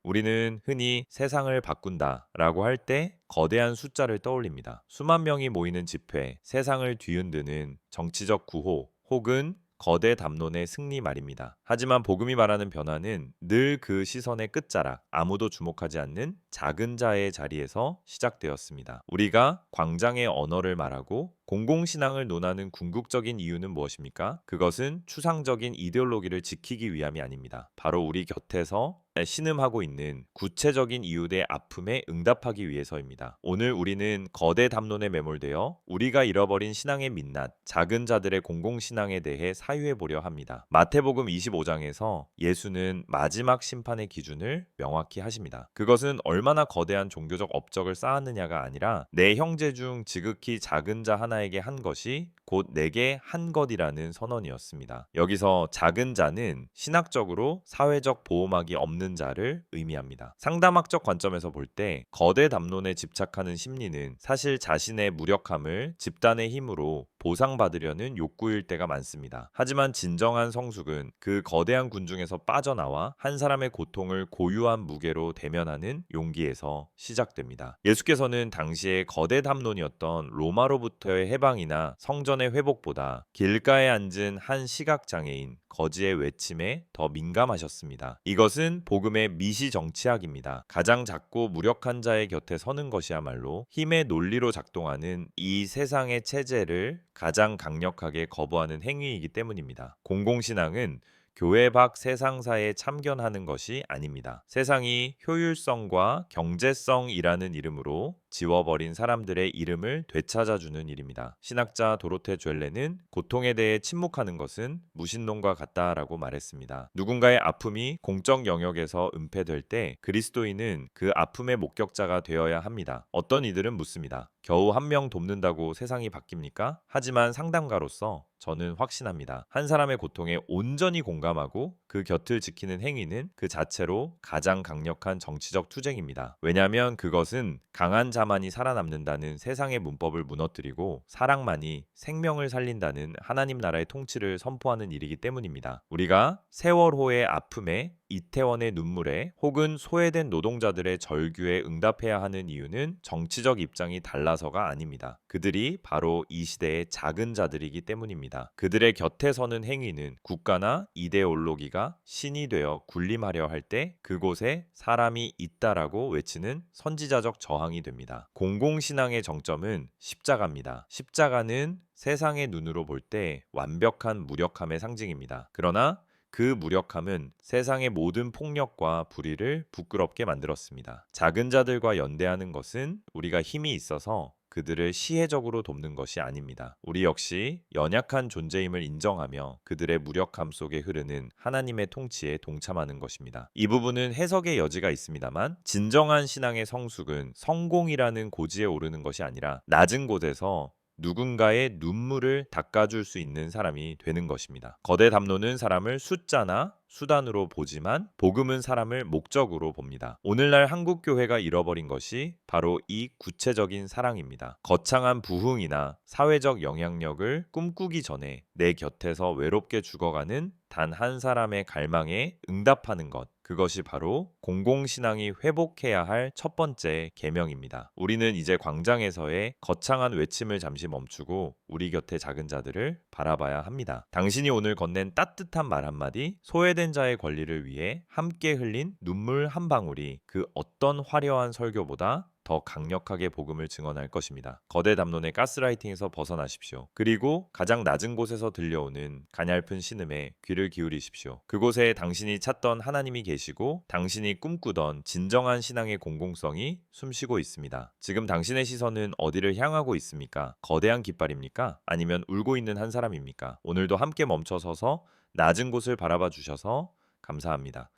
우리는 흔히 세상을 바꾼다라고 할 때 거대한 숫자를 떠올립니다. 수만 명이 모이는 집회, 세상을 뒤흔드는 정치적 구호 혹은 거대 담론의 승리 말입니다. 하지만 복음이 말하는 변화는 늘 그 시선의 끝자락, 아무도 주목하지 않는 작은 자의 자리에서 시작되었습니다. 우리가 광장의 언어를 말하고 공공신앙을 논하는 궁극적인 이유는 무엇입니까? 그것은 추상적인 이데올로기를 지키기 위함이 아닙니다. 바로 우리 곁에서 신음하고 있는 구체적인 이웃의 아픔에 응답하기 위해서입니다. 오늘 우리는 거대 담론에 매몰되어 우리가 잃어버린 신앙의 민낯, 작은 자들의 공공신앙에 대해 사유해 보려 합니다. 마태복음 25장에서 예수는 마지막 심판의 기준을 명확히 하십니다. 그것은 얼마나 거대한 종교적 업적을 쌓았느냐가 아니라 내 형제 중 지극히 작은 자 하나에게 한 것이 곧 내게 한 것이라는 선언이었습니다. 여기서 작은 자는 신학적으로 사회적 보호막이 없는 자를 의미합니다. 상담학적 관점에서 볼 때 거대 담론에 집착하는 심리는 사실 자신의 무력함을 집단의 힘으로 보상받으려는 욕구일 때가 많습니다. 하지만 진정한 성숙은 그 거대한 군중에서 빠져나와 한 사람의 고통을 고유한 무게로 대면하는 용기에서 시작됩니다. 예수께서는 당시의 거대 담론이었던 로마로부터의 해방이나 성전의 회복보다 길가에 앉은 한 시각장애인 거지의 외침에 더 민감하셨습니다. 이것은 복음의 미시정치학입니다. 가장 작고 무력한 자의 곁에 서는 것이야말로 힘의 논리로 작동하는 이 세상의 체제를 가장 강력하게 거부하는 행위이기 때문입니다. 공공신앙은 교회 밖 세상사에 참견하는 것이 아닙니다. 세상이 효율성과 경제성이라는 이름으로 지워버린 사람들의 이름을 되찾아주는 일입니다. 신학자 도로테 죄레는 고통에 대해 침묵하는 것은 무신론과 같다라고 말했습니다. 누군가의 아픔이 공적 영역에서 은폐될 때 그리스도인은 그 아픔의 목격자가 되어야 합니다. 어떤 이들은 묻습니다. 겨우 한 명 돕는다고 세상이 바뀝니까? 하지만 상담가로서 저는 확신합니다. 한 사람의 고통에 온전히 공감하고 그 곁을 지키는 행위는 그 자체로 가장 강력한 정치적 투쟁입니다. 왜냐하면 그것은 강한 자만이 살아남는다는 세상의 문법을 무너뜨리고 사랑만이 생명을 살린다는 하나님 나라의 통치를 선포하는 일이기 때문입니다. 우리가 세월호의 아픔에 이태원의 눈물에 혹은 소외된 노동자들의 절규에 응답해야 하는 이유는 정치적 입장이 달라서가 아닙니다. 그들이 바로 이 시대의 작은 자들이기 때문입니다. 그들의 곁에 서는 행위는 국가나 이데올로기가 신이 되어 군림하려 할 때 그곳에 사람이 있다라고 외치는 선지자적 저항이 됩니다. 공공신앙의 정점은 십자가입니다. 십자가는 세상의 눈으로 볼 때 완벽한 무력함의 상징입니다. 그러나 그 무력함은 세상의 모든 폭력과 불의를 부끄럽게 만들었습니다. 작은 자들과 연대하는 것은 우리가 힘이 있어서 그들을 시혜적으로 돕는 것이 아닙니다. 우리 역시 연약한 존재임을 인정하며 그들의 무력함 속에 흐르는 하나님의 통치에 동참하는 것입니다. 이 부분은 해석의 여지가 있습니다만 진정한 신앙의 성숙은 성공이라는 고지에 오르는 것이 아니라 낮은 곳에서 누군가의 눈물을 닦아줄 수 있는 사람이 되는 것입니다. 거대 담론은 사람을 숫자나 수단으로 보지만 복음은 사람을 목적으로 봅니다. 오늘날 한국 교회가 잃어버린 것이 바로 이 구체적인 사랑입니다. 거창한 부흥이나 사회적 영향력을 꿈꾸기 전에 내 곁에서 외롭게 죽어가는 단 한 사람의 갈망에 응답하는 것, 그것이 바로 공공신앙이 회복해야 할 첫 번째 계명입니다. 우리는 이제 광장에서의 거창한 외침을 잠시 멈추고 우리 곁의 작은 자들을 바라봐야 합니다. 당신이 오늘 건넨 따뜻한 말 한마디, 소외된 자의 권리를 위해 함께 흘린 눈물 한 방울이 그 어떤 화려한 설교보다 더 강력하게 복음을 증언할 것입니다. 거대 담론의 가스라이팅에서 벗어나십시오. 그리고 가장 낮은 곳에서 들려오는 가냘픈 신음에 귀를 기울이십시오. 그곳에 당신이 찾던 하나님이 계시고 당신이 꿈꾸던 진정한 신앙의 공공성이 숨쉬고 있습니다. 지금 당신의 시선은 어디를 향하고 있습니까? 거대한 깃발입니까? 아니면 울고 있는 한 사람입니까? 오늘도 함께 멈춰서서 낮은 곳을 바라봐 주셔서 감사합니다.